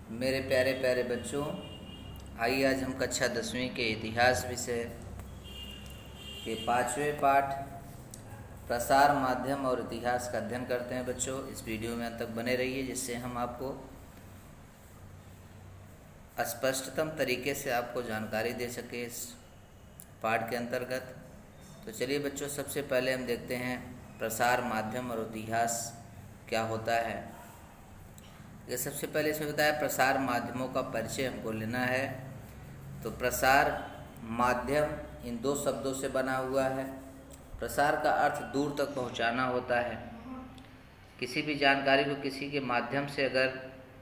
मेरे प्यारे प्यारे बच्चों, आइए आज हम कक्षा 10वीं के इतिहास विषय के 5वें पाठ प्रसार माध्यम और इतिहास का अध्ययन करते हैं। बच्चों, इस वीडियो में अंत तक बने रहिए, जिससे हम आपको स्पष्टतम तरीके से आपको जानकारी दे सके इस पाठ के अंतर्गत। तो चलिए बच्चों, सबसे पहले हम देखते हैं प्रसार माध्यम और इतिहास क्या होता है। ये सबसे पहले इसमें बताया प्रसार माध्यमों का परिचय हमको लेना है। तो प्रसार माध्यम इन दो शब्दों से बना हुआ है। प्रसार का अर्थ दूर तक पहुंचाना होता है। किसी भी जानकारी को किसी के माध्यम से अगर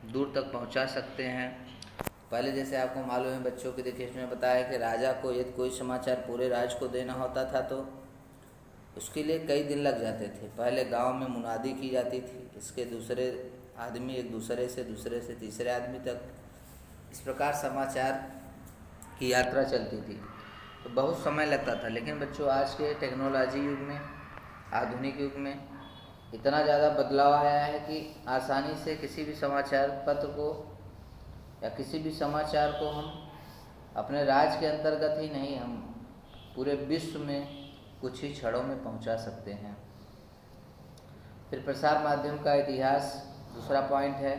दूर तक पहुंचा सकते हैं। पहले जैसे आपको मालूम है बच्चों की, देखिए इसमें बताया कि राजा को यदि कोई समाचार पूरे राज्य को देना होता था तो उसके लिए कई दिन लग जाते थे। पहले गांव में मुनादी की जाती थी, इसके दूसरे आदमी एक दूसरे से तीसरे आदमी तक, इस प्रकार समाचार की यात्रा चलती थी। तो बहुत समय लगता था। लेकिन बच्चों, आज के टेक्नोलॉजी युग में, आधुनिक युग में इतना ज़्यादा बदलाव आया है कि आसानी से किसी भी समाचार पत्र को या किसी भी समाचार को हम अपने राज्य के अंतर्गत ही नहीं, हम पूरे विश्व में कुछ ही क्षणों में पहुंचा सकते हैं। फिर प्रसार माध्यम का इतिहास दूसरा पॉइंट है।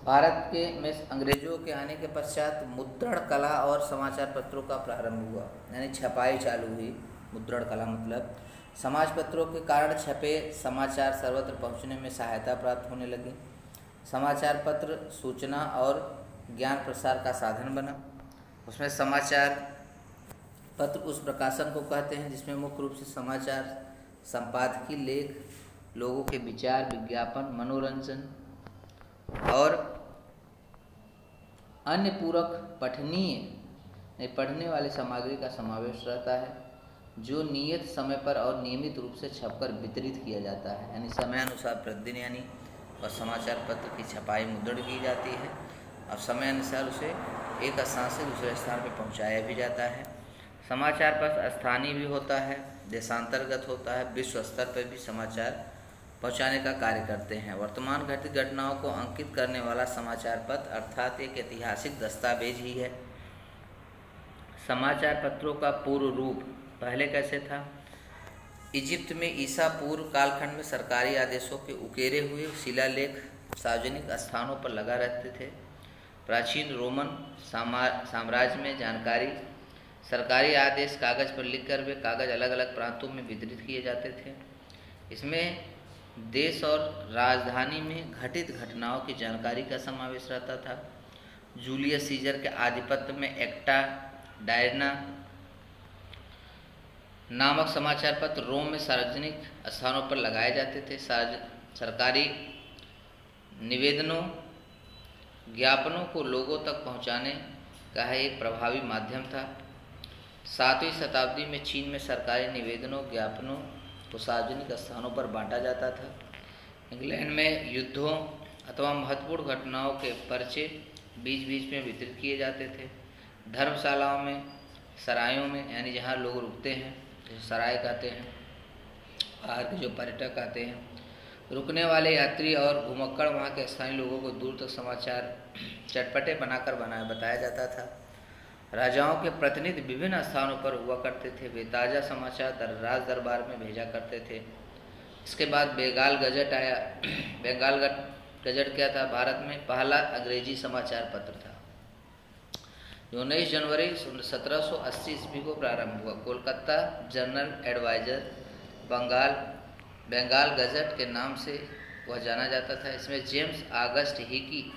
भारत के में अंग्रेजों के आने के पश्चात मुद्रण कला और समाचार पत्रों का प्रारंभ हुआ, यानी छपाई चालू हुई। मुद्रण कला मतलब समाज पत्रों के कारण छपे समाचार सर्वत्र पहुंचने में सहायता प्राप्त होने लगी। समाचार पत्र सूचना और ज्ञान प्रसार का साधन बना। उसमें समाचार पत्र उस प्रकाशन को कहते हैं जिसमें मुख्य रूप से समाचार, संपादकीय लेख, लोगों के विचार, विज्ञापन, मनोरंजन और अन्य पूरक पढ़ने वाली सामग्री का समावेश रहता है, जो नियत समय पर और नियमित रूप से छपकर वितरित किया जाता है। यानी समय अनुसार प्रतिदिन यानी और समाचार पत्र की छपाई मुद्रण की जाती है और समय अनुसार उसे एक स्थान से दूसरे स्थान पर पहुंचाया भी जाता है। समाचार पत्र स्थानीय भी होता है, देशांतर्गत होता है, विश्व स्तर पर भी समाचार पहुंचाने का कार्य करते हैं। वर्तमान घटित घटनाओं को अंकित करने वाला समाचार पत्र अर्थात एक ऐतिहासिक दस्तावेज ही है। समाचार पत्रों का पूर्व रूप पहले कैसे था? इजिप्त में ईसा पूर्व कालखंड में सरकारी आदेशों के उकेरे हुए शिलालेख सार्वजनिक स्थानों पर लगा रहते थे। प्राचीन रोमन साम्राज्य में जानकारी सरकारी आदेश कागज पर लिखकर वे कागज अलग अलग प्रांतों में वितरित किए जाते थे। इसमें देश और राजधानी में घटित घटनाओं की जानकारी का समावेश रहता था। जूलियस सीजर के आधिपत्य में एक्टा डायना नामक समाचार पत्र रोम में सार्वजनिक स्थानों पर लगाए जाते थे। सरकारी निवेदनों, ज्ञापनों को लोगों तक पहुंचाने का एक प्रभावी माध्यम था। 7वीं शताब्दी में चीन में सरकारी निवेदनों, ज्ञापनों को सार्वजनिक स्थानों पर बांटा जाता था। इंग्लैंड में युद्धों अथवा महत्वपूर्ण घटनाओं के पर्चे बीच बीच में वितरित किए जाते थे। धर्मशालाओं में, सरायों में, यानी जहाँ लोग रुकते हैं, जैसे सराय कहते हैं, बाहर के जो पर्यटक आते हैं, रुकने वाले यात्री और घुमक्कड़ वहाँ के स्थानीय लोगों को दूर तक समाचार चटपटे बताया जाता था। राजाओं के प्रतिनिधि विभिन्न स्थानों पर हुआ करते थे। वे ताज़ा समाचार राज दरबार में भेजा करते थे। इसके बाद बंगाल गजट आया। बंगाल गजट क्या था? भारत में पहला अंग्रेजी समाचार पत्र था, जो 19 जनवरी 1780 ईस्वी को प्रारंभ हुआ। Kolkata general advertiser Bengal gazette के नाम से वह जाना जाता था। इसमें जेम्स ऑगस्ट हिकी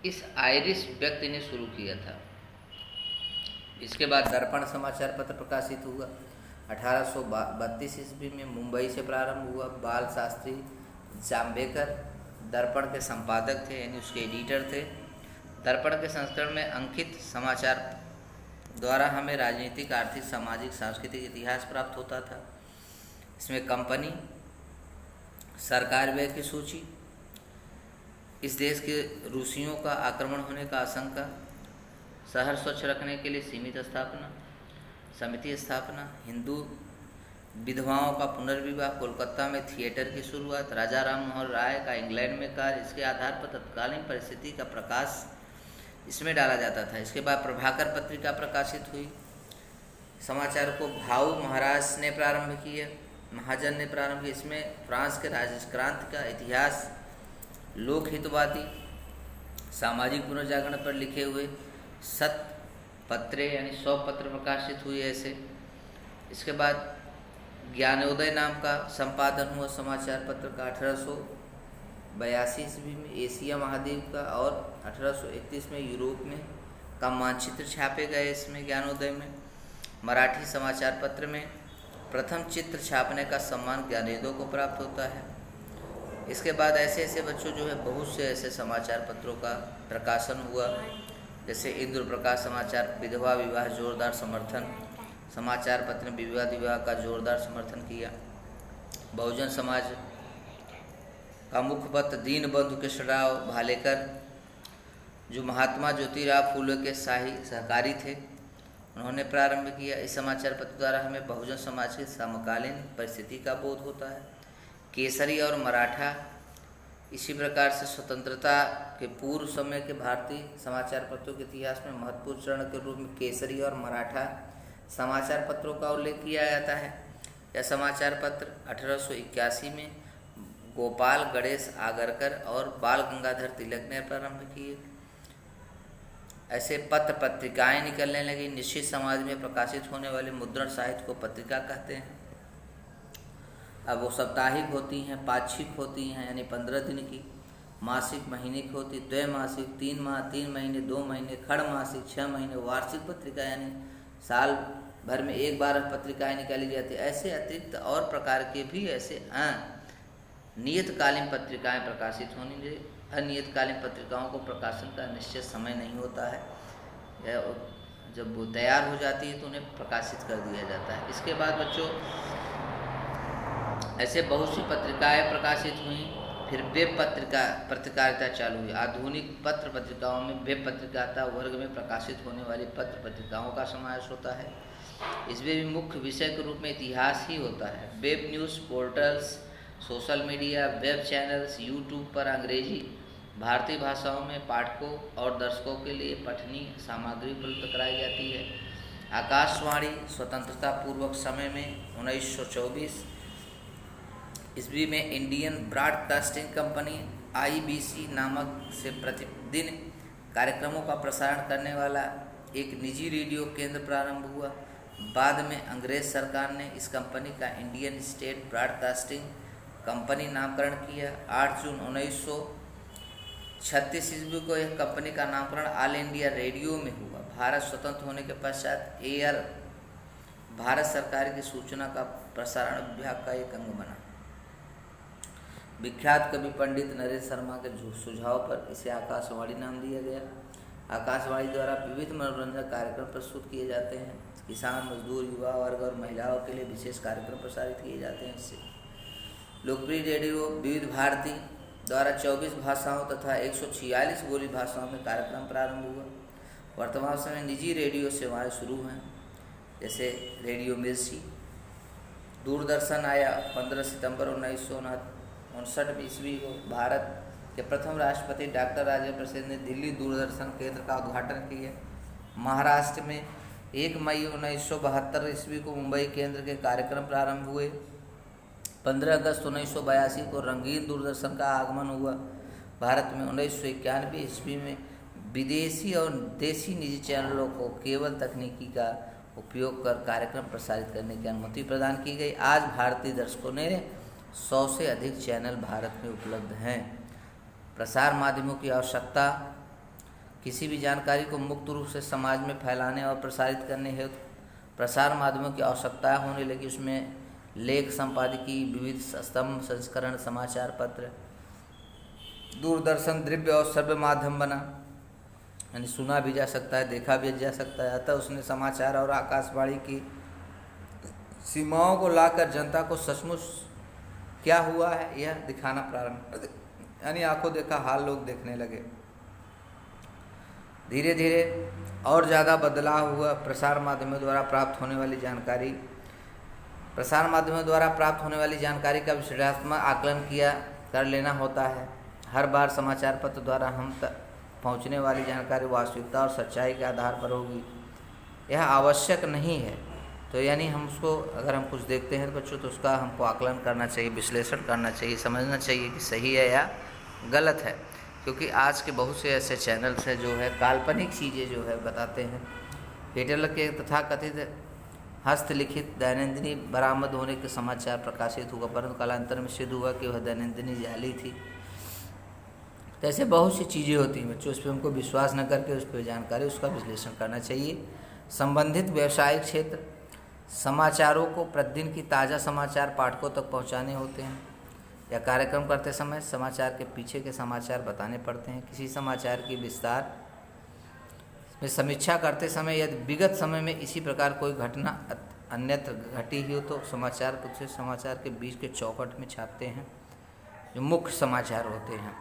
इस आयरिश व्यक्ति ने शुरू किया था। इसके बाद दर्पण समाचार पत्र प्रकाशित हुआ। 1832 ईस्वी में मुंबई से प्रारंभ हुआ। बाल शास्त्री जाम्बेकर दर्पण के संपादक थे, यानी उसके एडिटर थे। दर्पण के संस्करण में अंकित समाचार द्वारा हमें राजनीतिक, आर्थिक, सामाजिक, सांस्कृतिक इतिहास प्राप्त होता था। इसमें कंपनी, सरकार व्यय की सूची, इस देश के रूसियों का आक्रमण होने का आशंका, शहर स्वच्छ रखने के लिए सीमित स्थापना, समिति स्थापना, हिंदू विधवाओं का पुनर्विवाह, कोलकाता में थिएटर की शुरुआत, राजा राम मोहन राय का इंग्लैंड में कार्य, इसके आधार पर तत्कालीन परिस्थिति का प्रकाश इसमें डाला जाता था। इसके बाद प्रभाकर पत्रिका प्रकाशित हुई। समाचार को भाऊ महाराज ने प्रारंभ किया, महाजन ने प्रारंभ किया। इसमें फ्रांस के राजक्रांति का इतिहास, लोकहितवादी, सामाजिक पुनर्जागरण पर लिखे हुए सत पत्रे यानी 100 पत्र प्रकाशित हुए ऐसे। इसके बाद ज्ञानोदय नाम का संपादन हुआ समाचार पत्र का 1882 ईस्वी में एशिया महाद्वीप का, और 1831 में यूरोप में का मानचित्र छापे गए इसमें ज्ञानोदय में। मराठी समाचार पत्र में प्रथम चित्र छापने का सम्मान ज्ञानोदय को प्राप्त होता है। इसके बाद ऐसे ऐसे बच्चों जो है बहुत से ऐसे समाचार पत्रों का प्रकाशन हुआ, जैसे इंद्र प्रकाश समाचार, विधवा विवाह जोरदार समर्थन, समाचार पत्र ने विवाद विवाह का जोरदार समर्थन किया। बहुजन समाज का मुखपत्र दीनबंधु कृष्णराव भालेकर, जो महात्मा ज्योतिराव फूले के शाही सहकारी थे, उन्होंने प्रारंभ किया। इस समाचार पत्र द्वारा हमें बहुजन समाज की समकालीन परिस्थिति का बोध होता है। केसरी और मराठा, इसी प्रकार से स्वतंत्रता के पूर्व समय के भारतीय समाचार पत्रों के इतिहास में महत्वपूर्ण चरण के रूप में केसरी और मराठा समाचार पत्रों का उल्लेख किया जाता है। यह समाचार पत्र 1881 में गोपाल गणेश आगरकर और बाल गंगाधर तिलक ने प्रारंभ किए। ऐसे पत्र पत्रिकाएं निकलने लगी। निश्चित समाज में प्रकाशित होने वाले मुद्रण साहित्य को पत्रिका कहते हैं। अब वो साप्ताहिक होती हैं, पाक्षिक होती हैं यानी 15 दिन की, मासिक महीने की होती, द्वैमासिक 3 माह, 3 महीने, 2 महीने, खंडमासिक 6 महीने, वार्षिक पत्रिका यानी साल भर में एक बार पत्रिकाएं निकाली जाती है। ऐसे अतिरिक्त और प्रकार के भी ऐसे नियतकालीन पत्रिकाएं प्रकाशित होनी चाहिए। अनियतकालीन पत्रिकाओं को प्रकाशन का निश्चित समय नहीं होता है, जब वो तैयार हो जाती है तो उन्हें प्रकाशित कर दिया जाता है। इसके बाद बच्चों ऐसे बहुत सी पत्रिकाएं प्रकाशित हुई। फिर वेब पत्रकारिता चालू हुई। आधुनिक पत्र पत्रिकाओं में वेब पत्रकारिता वर्ग में प्रकाशित होने वाली पत्र पत्रिकाओं का समावेश होता है। इसमें भी मुख्य विषय के रूप में इतिहास ही होता है। Web news portals, social media, web channels, YouTube पर अंग्रेजी भारतीय भाषाओं में पाठकों और दर्शकों के लिए पठनीय सामग्री उपलब्ध कराई जाती है। आकाशवाणी स्वतंत्रता पूर्वक समय में 1924 ईस्वी में इंडियन ब्रॉडकास्टिंग कंपनी IBC नामक से प्रतिदिन कार्यक्रमों का प्रसारण करने वाला एक निजी रेडियो केंद्र प्रारंभ हुआ। बाद में अंग्रेज सरकार ने इस कंपनी का इंडियन स्टेट ब्रॉडकास्टिंग कंपनी नामकरण किया। 8 जून 1936 ईस्वी को यह कंपनी का नामकरण ऑल इंडिया रेडियो में हुआ। भारत स्वतंत्र होने के पश्चात एयर भारत सरकार की सूचना का प्रसारण विभाग का एक अंग बना। विख्यात कवि पंडित नरेंद्र शर्मा के सुझाव पर इसे आकाशवाणी नाम दिया गया। आकाशवाणी द्वारा विविध मनोरंजन कार्यक्रम प्रस्तुत किए जाते हैं। किसान, मजदूर, युवा वर्ग और महिलाओं के लिए विशेष कार्यक्रम प्रसारित किए जाते हैं। इससे लोकप्रिय रेडियो विविध भारती द्वारा 24 भाषाओं तथा 146 बोली भाषाओं में कार्यक्रम प्रारंभ हुआ। वर्तमान समय निजी रेडियो सेवाएं शुरू हैं, जैसे रेडियो मिर्ची। दूरदर्शन आया 15 सितंबर 1959 ईस्वी को। भारत के प्रथम राष्ट्रपति डॉक्टर राजेंद्र प्रसाद ने दिल्ली दूरदर्शन केंद्र का उद्घाटन किया। महाराष्ट्र में 1 मई 1972 ईस्वी को मुंबई केंद्र के कार्यक्रम प्रारंभ हुए। 15 अगस्त 1982 को रंगीन दूरदर्शन का आगमन हुआ। भारत में 1991 ईस्वी में विदेशी और देसी निजी चैनलों को केबल तकनीकी का उपयोग कर कार्यक्रम प्रसारित करने की अनुमति प्रदान की गई। आज भारतीय दर्शकों ने 100 से अधिक चैनल भारत में उपलब्ध हैं। प्रसार माध्यमों की आवश्यकता किसी भी जानकारी को मुक्त रूप से समाज में फैलाने और प्रसारित करने हेतु प्रसार माध्यमों की आवश्यकता होने लगी। उसमें लेख संपादकीय, विविध स्तंभ संस्करण, समाचार पत्र, दूरदर्शन द्रव्य और श्रव्य माध्यम बना, यानी सुना भी जा सकता है, देखा भी जा सकता है। अतः उसने समाचार और आकाशवाणी की सीमाओं को लाकर जनता को सचमुच क्या हुआ है यह दिखाना प्रारंभ, यानी आंखों देखा हाल लोग देखने लगे। धीरे धीरे और ज़्यादा बदलाव हुआ। प्रसार माध्यमों द्वारा प्राप्त होने वाली जानकारी प्रसार माध्यमों द्वारा प्राप्त होने वाली जानकारी का विश्लेषणात्मक आकलन कर लेना होता है। हर बार समाचार पत्र द्वारा हम तक पहुँचने वाली जानकारी वास्तविकता और सच्चाई के आधार पर होगी, यह आवश्यक नहीं है। तो यानी हम उसको, अगर हम कुछ देखते हैं तो बच्चों, तो उसका हमको आकलन करना चाहिए, विश्लेषण करना चाहिए, समझना चाहिए कि सही है या गलत है। क्योंकि आज के बहुत से ऐसे चैनल्स हैं जो है काल्पनिक चीज़ें जो है बताते हैं। हिटलर के तथाकथित हस्तलिखित दैनंदिनी बरामद होने के समाचार प्रकाशित हुआ, परंतु कालांतर में सिद्ध हुआ कि वह दैनंदिनी जाली थी। तो ऐसे बहुत सी चीज़ें होती हैं बच्चों, उस पर हमको विश्वास न करके उस पर जानकारी, उसका विश्लेषण करना चाहिए। संबंधित व्यवसायिक क्षेत्र समाचारों को प्रतिदिन की ताज़ा समाचार पाठकों तक पहुंचाने होते हैं, या कार्यक्रम करते समय समाचार के पीछे के समाचार बताने पड़ते हैं। किसी समाचार की विस्तार में समीक्षा करते समय यदि विगत समय में इसी प्रकार कोई घटना अन्यत्र घटी ही हो तो समाचार दूसरे समाचार के बीच के चौखट में छापते हैं, जो मुख्य समाचार होते हैं।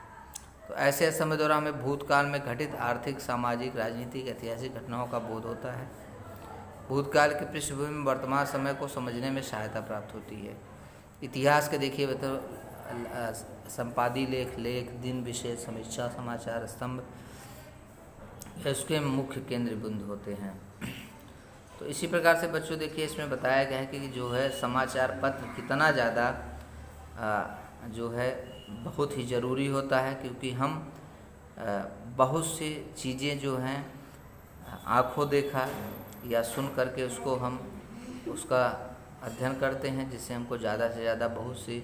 तो ऐसे समय दौरान हमें भूतकाल में घटित आर्थिक, सामाजिक, राजनीतिक, ऐतिहासिक घटनाओं का बोध होता है। भूतकाल की पृष्ठभूमि में वर्तमान समय को समझने में सहायता प्राप्त होती है। इतिहास के देखिए तो संपादी लेख, दिन विशेष, समीक्षा, समाचार स्तंभ, उसके मुख्य केंद्र बिंदु होते हैं। तो इसी प्रकार से बच्चों देखिए इसमें बताया गया है कि जो है समाचार पत्र कितना ज़्यादा जो है बहुत ही ज़रूरी होता है, क्योंकि हम बहुत सी चीज़ें जो हैं आँखों देखा या सुन करके उसको हम उसका अध्ययन करते हैं, जिससे हमको ज़्यादा से ज़्यादा बहुत सी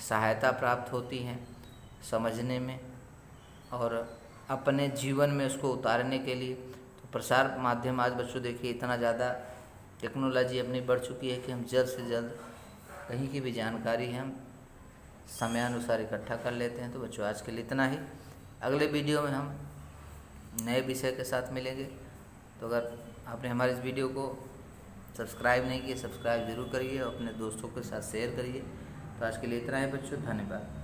सहायता प्राप्त होती है समझने में और अपने जीवन में उसको उतारने के लिए। तो प्रसार माध्यम आज बच्चों देखिए इतना ज़्यादा टेक्नोलॉजी अपनी बढ़ चुकी है कि हम जल्द से जल्द कहीं की भी जानकारी हम समयानुसार इकट्ठा कर लेते हैं। तो बच्चों आज के लिए इतना ही। अगले वीडियो में हम नए विषय के साथ मिलेंगे। तो अगर आपने हमारे इस वीडियो को सब्सक्राइब नहीं किया, सब्सक्राइब ज़रूर करिए और अपने दोस्तों के साथ शेयर करिए। तो आज के लिए इतना ही बच्चों, धन्यवाद।